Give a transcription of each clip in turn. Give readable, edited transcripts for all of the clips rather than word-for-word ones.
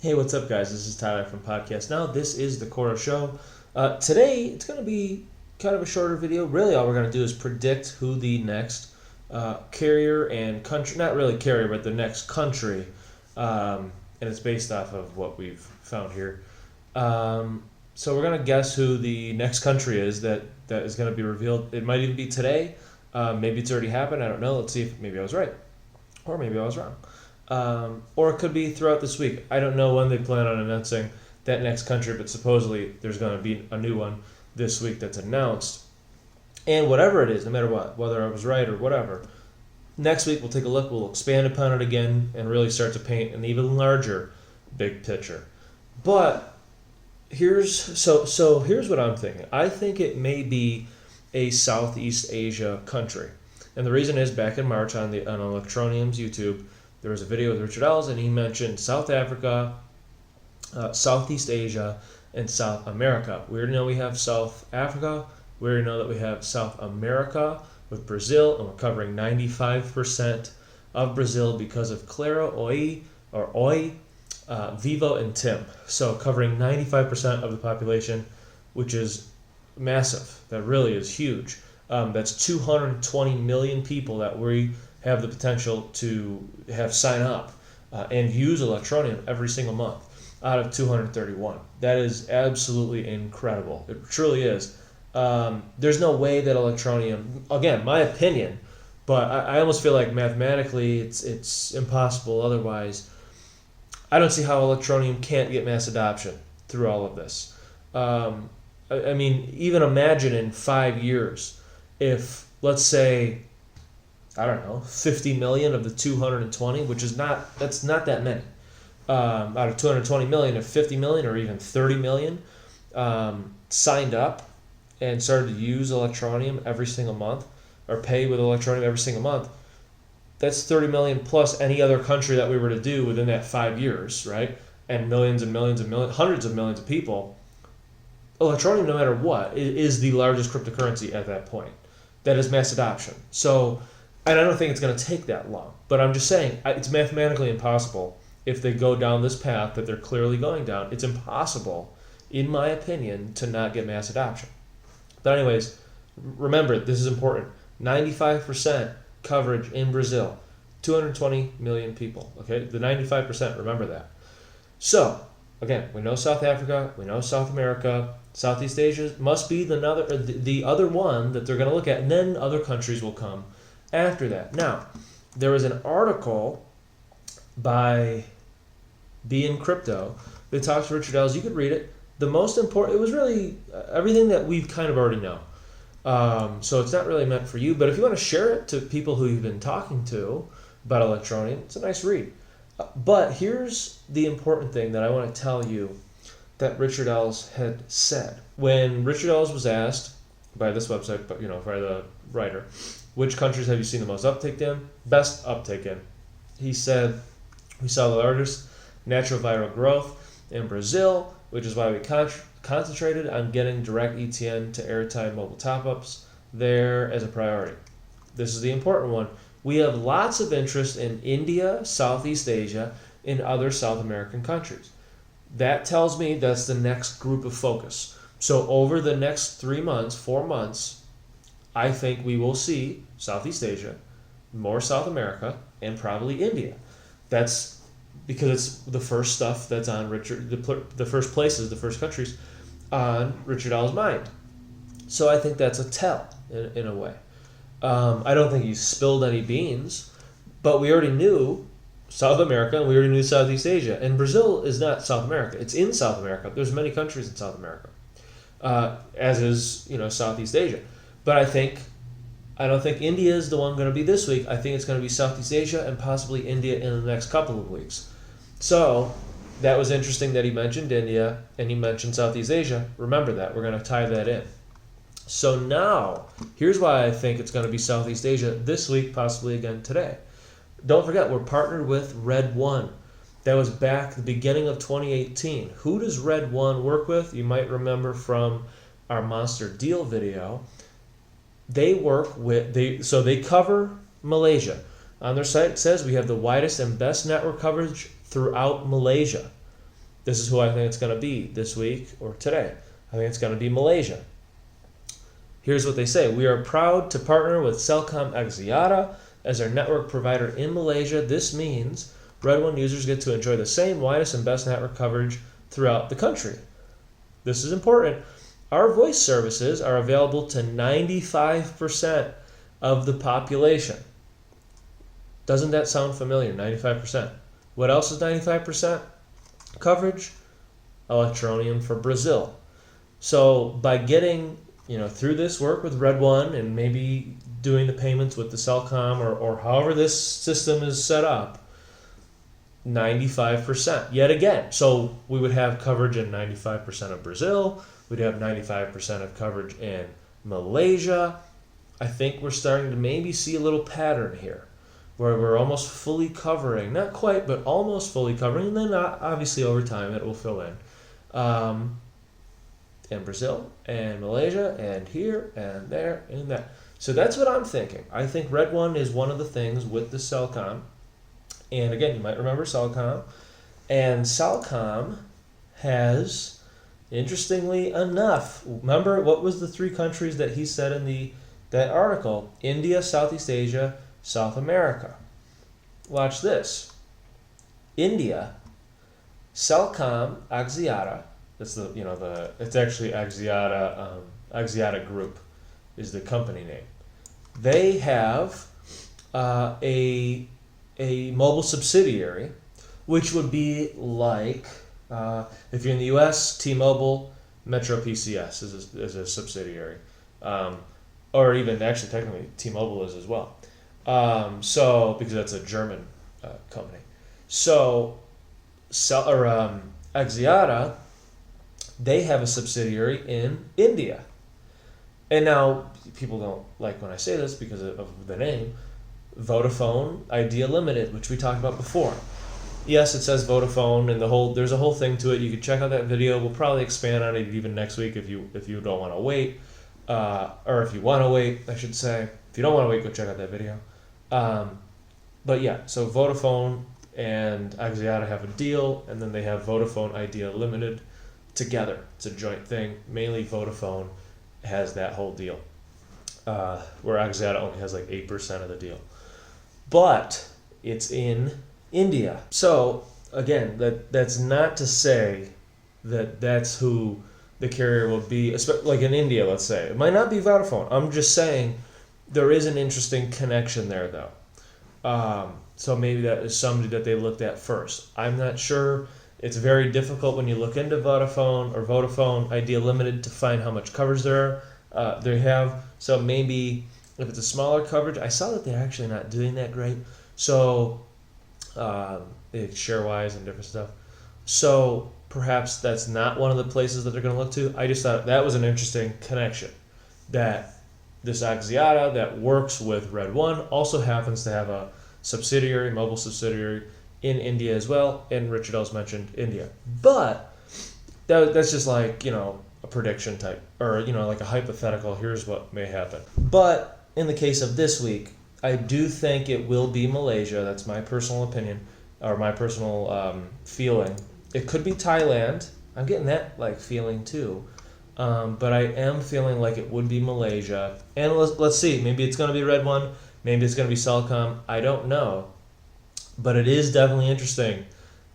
Hey, what's up, guys? This is Tyler from Podcast Now. This is the Quorra Show. Today, it's going to be kind of a shorter video. Really, all we're going to do is predict who the next carrier and country, not really carrier, but the next country, and it's based off of what we've found here. So we're going to guess who the next country is that is going to be revealed. It might even be today. Maybe it's already happened. I don't know. Let's see if maybe I was right, or maybe I was wrong. Or it could be throughout this week. I don't know when they plan on announcing that next country, but supposedly there's going to be a new one this week that's announced. And whatever it is, no matter what, whether I was right or whatever, next week we'll take a look, we'll expand upon it again, and really start to paint an even larger big picture. But here's what I'm thinking. I think it may be a Southeast Asia country. And the reason is, back in March on Electroneum's YouTube, there was a video with Richard Ells, and he mentioned South Africa, Southeast Asia, and South America. We already know we have South Africa. We already know that we have South America with Brazil, and we're covering 95% of Brazil because of Clara, Oi, Vivo, and Tim. So covering 95% of the population, which is massive. That really is huge. That's 220 million people that we have the potential to have sign up and use Electroneum every single month out of 231. That is absolutely incredible. It truly is. There's no way that Electroneum, again, my opinion, but I almost feel like mathematically it's impossible otherwise. I don't see how Electroneum can't get mass adoption through all of this. I mean, even imagine in 5 years if, let's say, I don't know, 50 million of the 220, which is that's not that many. Out of 220 million, if 50 million or even 30 million signed up and started to use Electroneum every single month, or pay with Electroneum every single month, that's 30 million plus any other country that we were to do within that 5 years, right? And millions and millions and millions, hundreds of millions of people. Electroneum, no matter what, is the largest cryptocurrency at that point. That is mass adoption. So, and I don't think it's going to take that long. But I'm just saying, it's mathematically impossible if they go down this path that they're clearly going down. It's impossible, in my opinion, to not get mass adoption. But anyways, remember, this is important. 95% coverage in Brazil. 220 million people. Okay, the 95%, remember that. So, again, we know South Africa, we know South America, Southeast Asia must be the other one that they're going to look at, and then other countries will come after that. Now, there was an article by Be in Crypto that talks to Richard Ells. You could read it. The most important, it was really everything that we've kind of already know. So it's not really meant for you, but if you want to share it to people who you've been talking to about Electroneum, it's a nice read. But here's the important thing that I want to tell you that Richard Ells had said. When Richard Ells was asked by this website, but by the writer, which countries have you seen the most uptake in? Best uptake in. He said, we saw the largest natural viral growth in Brazil, which is why we concentrated on getting direct ETN to airtime mobile top-ups there as a priority. This is the important one. We have lots of interest in India, Southeast Asia, and other South American countries. That tells me that's the next group of focus. So over the next 3 months, 4 months, I think we will see Southeast Asia, more South America, and probably India. That's because it's the first stuff that's on the first places, the first countries on Richard Ells' mind. So I think that's a tell in a way. I don't think he spilled any beans, but we already knew South America and we already knew Southeast Asia. And Brazil is not South America. It's in South America. There's many countries in South America, as is Southeast Asia. But I don't think India is the one going to be this week. I think it's going to be Southeast Asia and possibly India in the next couple of weeks. So that was interesting that he mentioned India and he mentioned Southeast Asia. Remember that. We're going to tie that in. So now, here's why I think it's going to be Southeast Asia this week, possibly again today. Don't forget, we're partnered with redONE. That was back the beginning of 2018. Who does redONE work with? You might remember from our Monster Deal video. They cover Malaysia. On their site, it says we have the widest and best network coverage throughout Malaysia. This is who I think it's going to be this week or today. I think it's going to be Malaysia. Here's what they say. We are proud to partner with Celcom Axiata as our network provider in Malaysia. This means redONE users get to enjoy the same widest and best network coverage throughout the country. This is important. Our voice services are available to 95% of the population. Doesn't that sound familiar? 95%. What else is 95% coverage? Electroneum for Brazil. So by getting, through this work with redONE and maybe doing the payments with the Celcom or however this system is set up, 95% yet again. So we would have coverage in 95% of Brazil. We'd have 95% of coverage in Malaysia. I think we're starting to maybe see a little pattern here where we're almost fully covering, not quite, but almost fully covering, and then obviously over time it will fill in. And Brazil and Malaysia and here and there and that. So that's what I'm thinking. I think redONE is one of the things with the Celcom. And again, you might remember Celcom. And Celcom has, interestingly enough, remember what was the three countries that he said in that article? India, Southeast Asia, South America. Watch this. India, Celcom Axiata. That's it's actually Axiata. Axiata Group is the company name. They have a mobile subsidiary, which would be like if you're in the U.S., T-Mobile, Metro PCS is a subsidiary, or even actually technically T-Mobile is as well. So because that's a German company. So Axiata, they have a subsidiary in India. And now people don't like when I say this because of the name. Vodafone Idea Limited, which we talked about before. Yes, it says Vodafone, and there's a whole thing to it. You can check out that video. We'll probably expand on it even next week if you don't want to wait, or if you want to wait, I should say. If you don't want to wait, go check out that video. But yeah, so Vodafone and Axiata have a deal, and then they have Vodafone Idea Limited together. It's a joint thing. Mainly Vodafone has that whole deal, where Axiata only has like 8% of the deal. But it's in India. So again, that's not to say that that's who the carrier will be, like in India, let's say. It might not be Vodafone. I'm just saying there is an interesting connection there, though. So maybe that is somebody that they looked at first. I'm not sure. It's very difficult when you look into Vodafone or Vodafone Idea Limited to find how much coverage they have. So maybe if it's a smaller coverage, I saw that they're actually not doing that great. So share-wise and different stuff. So perhaps that's not one of the places that they're going to look to. I just thought that was an interesting connection, that this Axiata that works with redONE also happens to have a subsidiary, mobile subsidiary in India as well, and Richard else mentioned India. But that's just like, a prediction type, or, like a hypothetical, here's what may happen. But in the case of this week, I do think it will be Malaysia. That's my personal opinion, or my personal feeling. It could be Thailand. I'm getting that feeling too. But I am feeling like it would be Malaysia. And let's see, maybe it's going to be redONE, maybe it's going to be Celcom. I don't know. But it is definitely interesting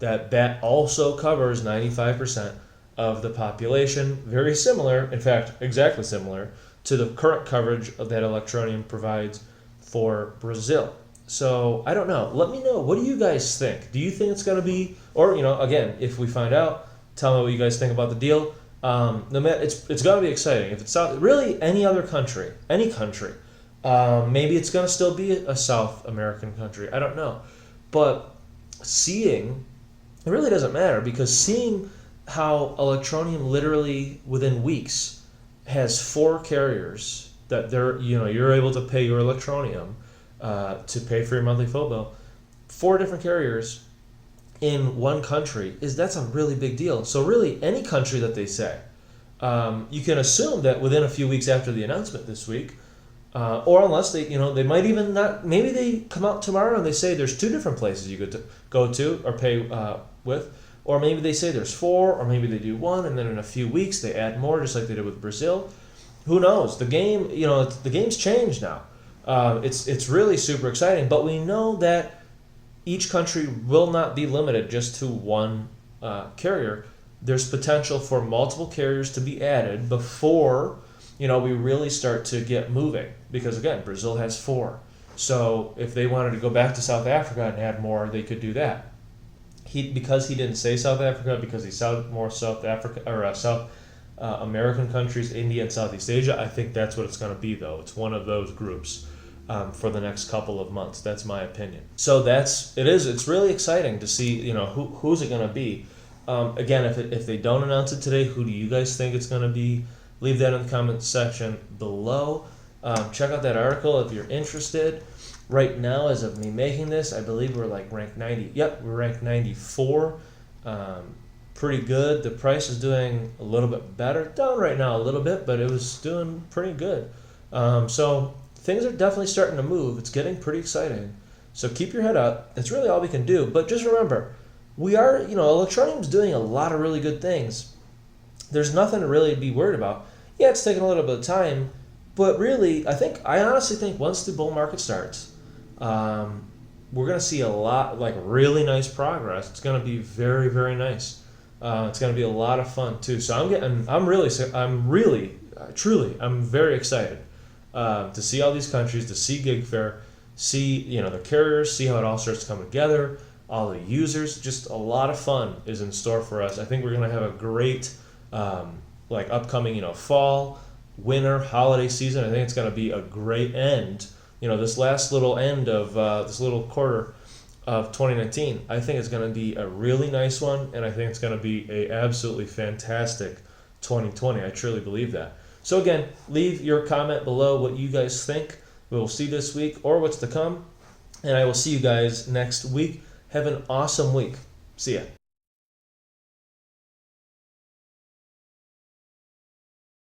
that also covers 95% of the population. Very similar, in fact, exactly similar to the current coverage that Electroneum provides for Brazil. So I don't know. Let me know. What do you guys think? Do you think it's going to be, or again, if we find out, tell me what you guys think about the deal. No matter, it's got to be exciting. If it's really any other country, any country, maybe it's going to still be a South American country. I don't know. But seeing, it really doesn't matter, because seeing how Electroneum literally within weeks has 4 carriers that you're able to pay your Electroneum to pay for your monthly phone bill, 4 different carriers in one country, that's a really big deal. So really any country that they say, you can assume that within a few weeks after the announcement this week, or unless they might even not, maybe they come out tomorrow and they say there's 2 different places you could go to or pay with. or maybe they say there's 4, or maybe they do 1, and then in a few weeks they add more, just like they did with Brazil. Who knows? The game, the game's changed now. It's really super exciting, but we know that each country will not be limited just to one carrier. There's potential for multiple carriers to be added before we really start to get moving. Because again, Brazil has 4. So if they wanted to go back to South Africa and add more, they could do that. Because he didn't say South Africa, because he said more South Africa or South American countries, India and Southeast Asia. I think that's what it's going to be, though. It's one of those groups for the next couple of months. That's my opinion. So it's really exciting to see who's it going to be. Again, if they don't announce it today, who do you guys think it's going to be? Leave that in the comment section below. Check out that article if you're interested. Right now, as of me making this, I believe we're like ranked 90. Yep, we're ranked 94. Pretty good. The price is doing a little bit better. Down right now a little bit, but it was doing pretty good. So things are definitely starting to move. It's getting pretty exciting. So keep your head up. That's really all we can do. But just remember, Electroneum's doing a lot of really good things. There's nothing to really be worried about. Yeah, it's taking a little bit of time, but really, I honestly think once the bull market starts, we're going to see a lot, really nice progress. It's going to be very, very nice. It's going to be a lot of fun too. So I'm very excited to see all these countries, to see Gig Fair, see the carriers, see how it all starts to come together, all the users. Just a lot of fun is in store for us. I think we're going to have a great upcoming fall, winter, holiday season. I think it's going to be a great end. This last little end of this little quarter of 2019, I think it's going to be a really nice one, and I think it's going to be a absolutely fantastic 2020. I truly believe that. So again, leave your comment below what you guys think we will see this week or what's to come, and I will see you guys next week. Have an awesome week. See ya.